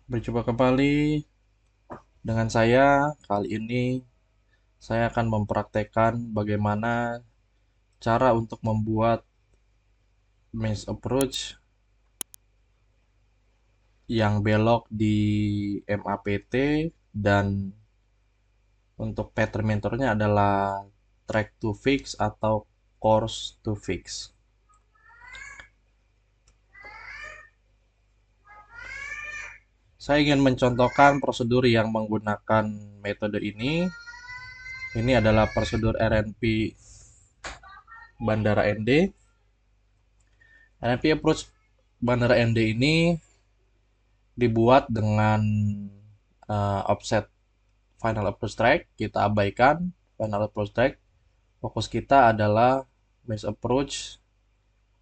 Berjumpa kembali dengan saya. Kali ini saya akan mempraktekkan bagaimana cara untuk membuat maze approach yang belok di MAPT, dan untuk pattern mentornya adalah track to fix atau course to fix. Saya ingin mencontohkan prosedur yang menggunakan metode ini. Ini adalah prosedur RNP Bandara ND. RNP approach Bandara ND ini dibuat dengan offset final approach track. Kita abaikan final approach track. Fokus kita adalah maze approach,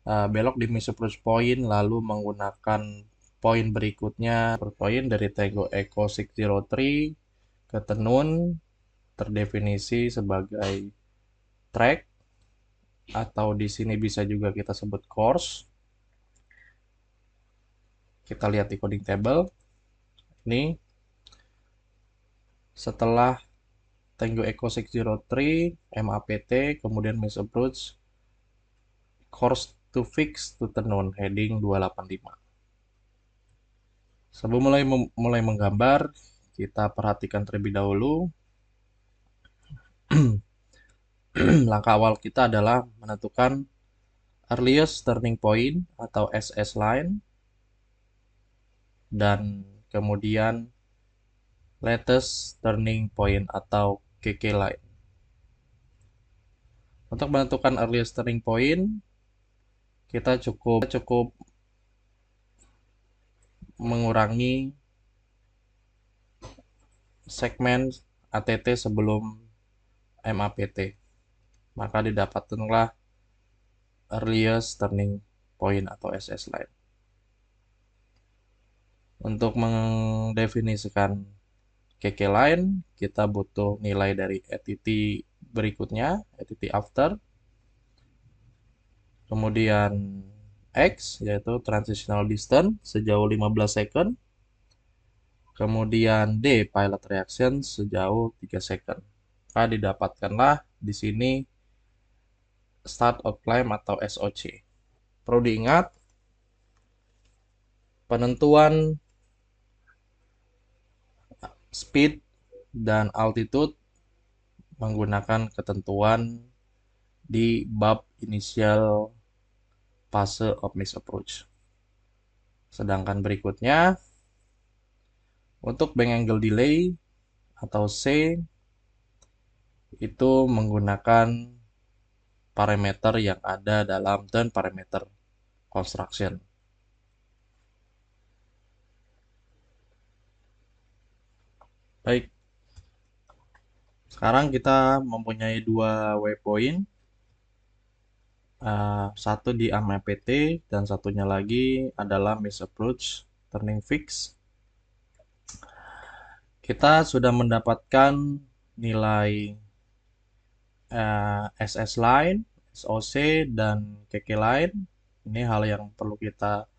belok di maze approach point, lalu menggunakan poin berikutnya berpoin dari Tango Echo 603 ke tenun, terdefinisi sebagai track, atau di sini bisa juga kita sebut course. Kita lihat di coding table. Ini setelah Tango Echo 603 MAPT, kemudian maze approach course to fix to tenun heading 285. Sebelum mulai menggambar, kita perhatikan terlebih dahulu. Langkah awal kita adalah menentukan earliest turning point atau SS line, dan kemudian latest turning point atau KK line. Untuk menentukan earliest turning point, kita cukup mengurangi segmen ATT sebelum MAPT. Maka didapatkanlah earliest turning point atau SS line. Untuk mendefinisikan KK line, kita butuh nilai dari ATT berikutnya, ATT after. Kemudian X, yaitu transitional distance sejauh 15 second. Kemudian D, pilot reaction sejauh 3 second. Maka didapatkanlah di sini start of climb atau SOC. Perlu diingat, penentuan speed dan altitude menggunakan ketentuan di bab initial fase of maze approach. Sedangkan berikutnya, untuk bank angle delay atau C, itu menggunakan parameter yang ada dalam turn parameter construction. Baik, sekarang kita mempunyai dua waypoint, satu di MAPT dan satunya lagi adalah maze approach turning fix. Kita sudah mendapatkan nilai SS line, SOC, dan KK line. Ini hal yang perlu kita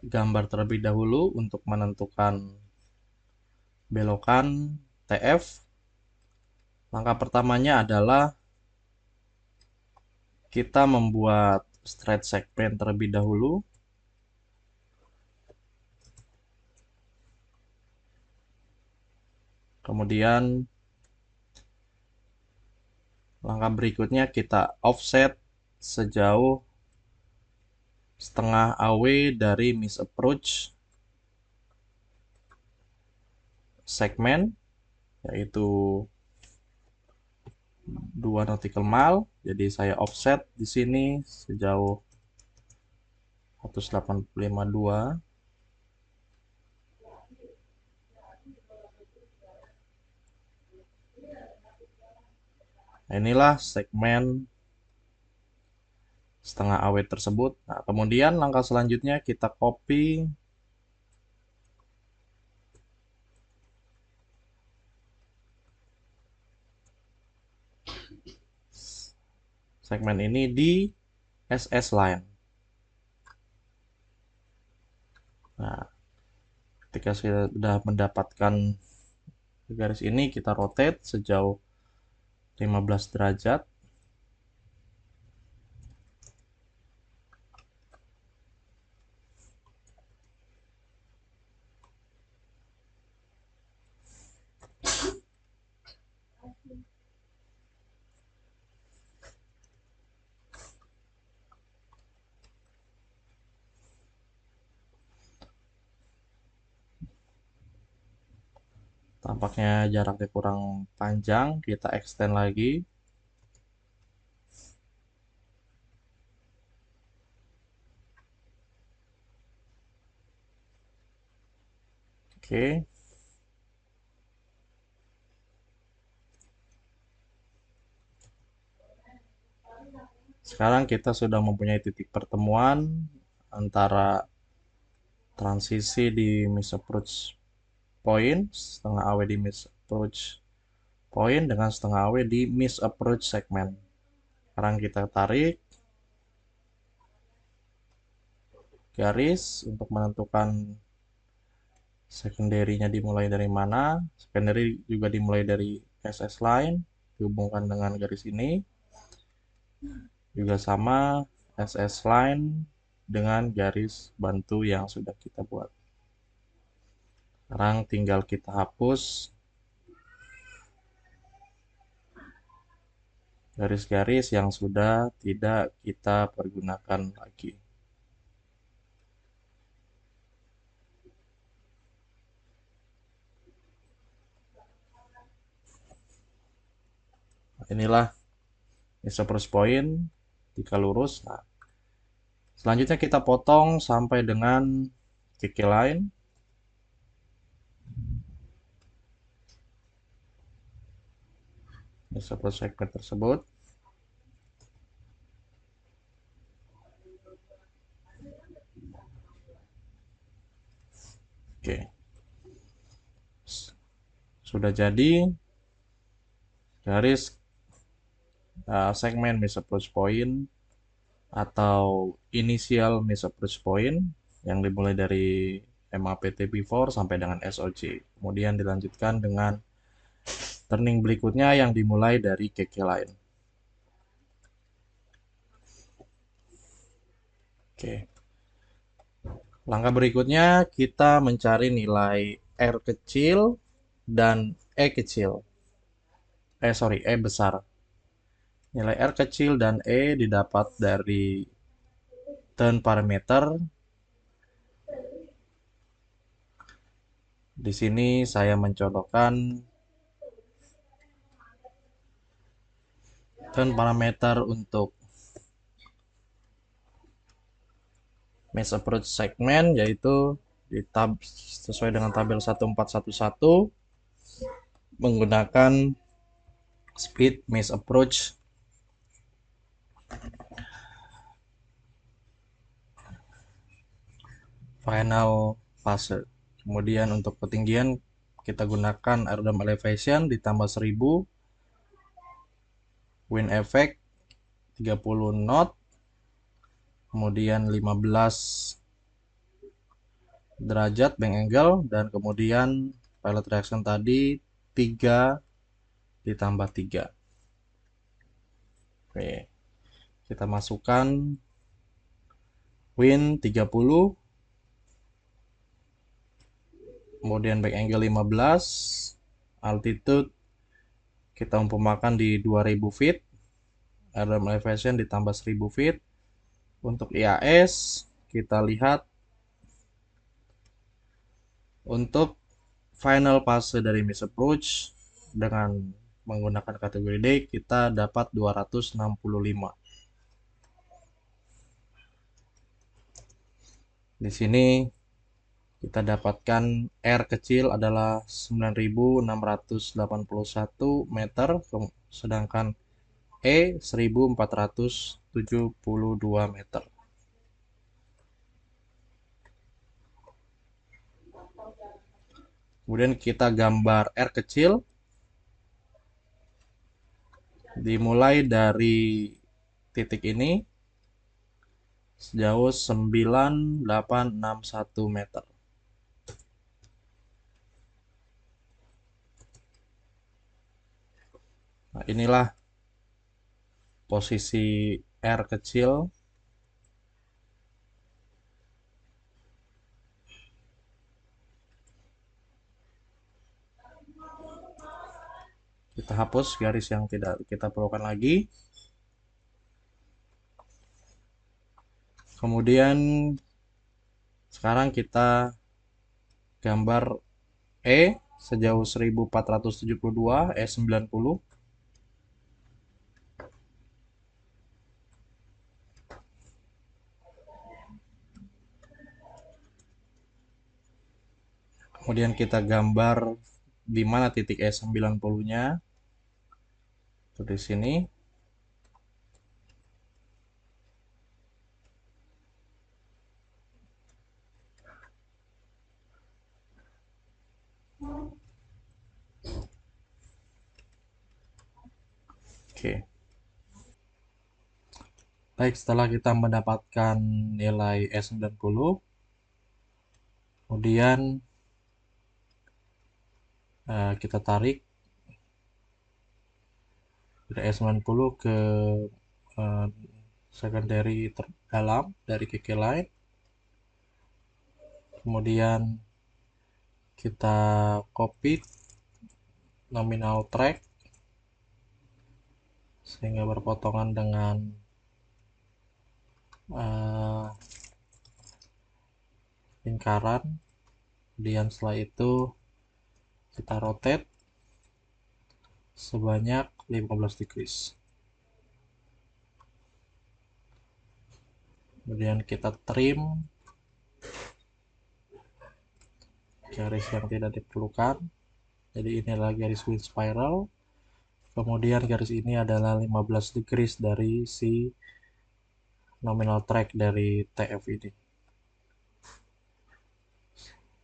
gambar terlebih dahulu untuk menentukan belokan TF. Langkah pertamanya adalah kita membuat straight segment terlebih dahulu. Kemudian langkah berikutnya kita offset sejauh setengah AW dari maze approach segment, yaitu 2 nautical mile. Jadi saya offset di sini sejauh 185.2. Nah, inilah segmen setengah AW tersebut. Nah, kemudian langkah selanjutnya kita copy segmen ini di SS line. Nah, Ketika sudah mendapatkan garis ini, kita rotate sejauh 15 derajat. Tampaknya jaraknya kurang panjang, kita extend lagi. Oke. Sekarang kita sudah mempunyai titik pertemuan antara transisi di miss approach point, setengah AW di miss approach point dengan setengah AW di miss approach segment. Sekarang kita tarik garis untuk menentukan secondary-nya dimulai dari mana. Secondary juga dimulai dari SS line, dihubungkan dengan garis ini. Juga sama SS line dengan garis bantu yang sudah kita buat. Sekarang tinggal kita hapus garis-garis yang sudah tidak kita pergunakan lagi. Inilah approach point jika lurus. Nah, selanjutnya kita potong sampai dengan KK line. Approach segment tersebut. Oke. Sudah jadi garis segmen miss approach point atau initial miss approach point yang dimulai dari MAPT before sampai dengan SOC. Kemudian dilanjutkan dengan turning berikutnya yang dimulai dari KK line. Oke. Langkah berikutnya kita mencari nilai R kecil dan E kecil. E besar. Nilai R kecil dan E didapat dari turn parameter. Di sini saya mencontohkan turn parameter untuk miss approach segment, yaitu sesuai dengan tabel 1411 menggunakan speed miss approach final fase. Kemudian untuk ketinggian kita gunakan aerodrome elevation ditambah 1000, wind effect 30 knot, kemudian 15 derajat bank angle, dan kemudian pilot reaction tadi 3 ditambah 3. Oke, kita masukkan wind 30, kemudian back angle 15, altitude kita umpamakan di 2000 feet, aerodrome elevation ditambah 1000 feet. Untuk IAS kita lihat untuk final fase dari miss approach dengan menggunakan kategori D kita dapat 265. Di sini kita dapatkan R kecil adalah 9681 meter, sedangkan E 1472 meter. Kemudian kita gambar R kecil dimulai dari titik ini sejauh 9861 meter. Nah, inilah posisi R kecil. Kita hapus garis yang tidak kita perlukan lagi. Kemudian sekarang kita gambar sejauh 1472, E90. Kemudian kita gambar di mana titik E90-nya. Di sini. Oke. Baik, setelah kita mendapatkan nilai E90, kemudian kita tarik dari E90 ke eh, secondary terdalam dari KK line. Kemudian kita copy nominal track sehingga berpotongan dengan lingkaran. Kemudian setelah itu kita rotate sebanyak 15 degrees. Kemudian kita trim garis yang tidak diperlukan. Jadi ini adalah garis wind spiral. Kemudian garis ini adalah 15 degrees dari si nominal track dari TF ini.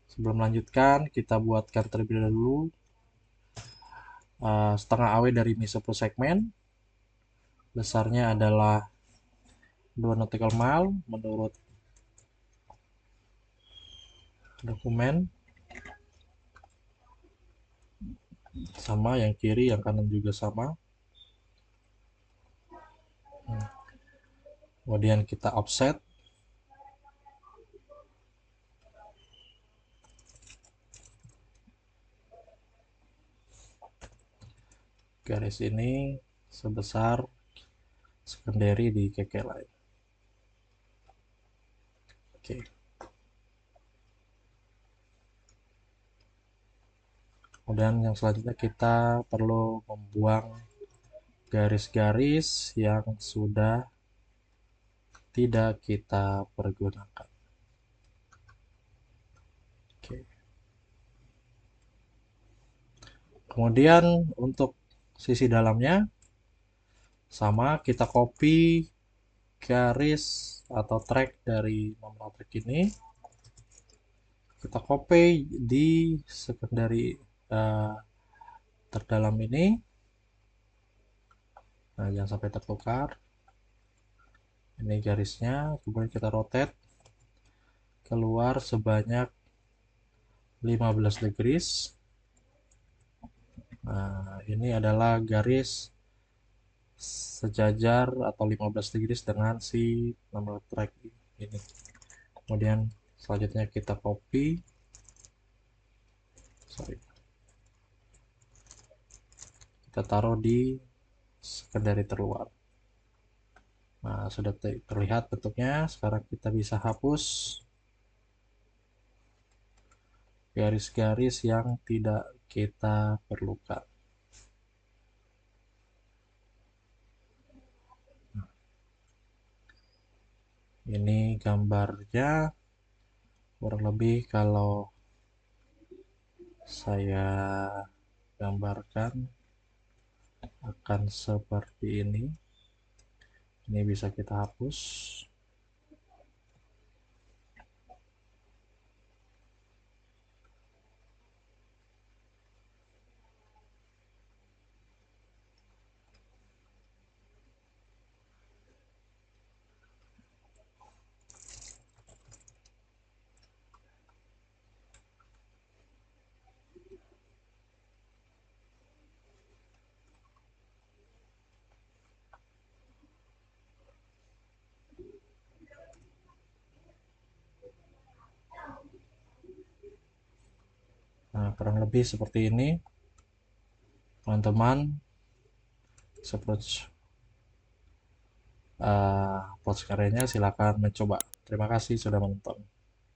Sebelum melanjutkan, kita buatkan terlebih dahulu setengah AW dari meso per segmen. Besarnya adalah 2 nautical mile menurut dokumen. Sama, yang kiri, yang kanan juga sama. Kemudian kita offset. Garis ini sebesar secondary di KK line. Oke. Kemudian yang selanjutnya kita perlu membuang garis-garis yang sudah tidak kita pergunakan. Oke. Kemudian untuk sisi dalamnya sama, kita copy garis atau track dari nominal track ini. Kita copy di secondary terdalam ini. Nah, jangan sampai tertukar. Ini garisnya, kemudian kita rotate keluar sebanyak 15 degrees. Nah, ini adalah garis sejajar atau 15 degrees dengan si nominal track ini. Kemudian selanjutnya kita copy. Kita taruh di secondary terluar. Nah, sudah terlihat bentuknya. Sekarang kita bisa hapus garis-garis yang tidak kita perlukan. Ini gambarnya kurang lebih kalau saya gambarkan akan seperti ini. Ini bisa kita hapus. Nah, kurang lebih seperti ini, teman-teman. Approach approach karyanya silakan mencoba. Terima kasih sudah menonton.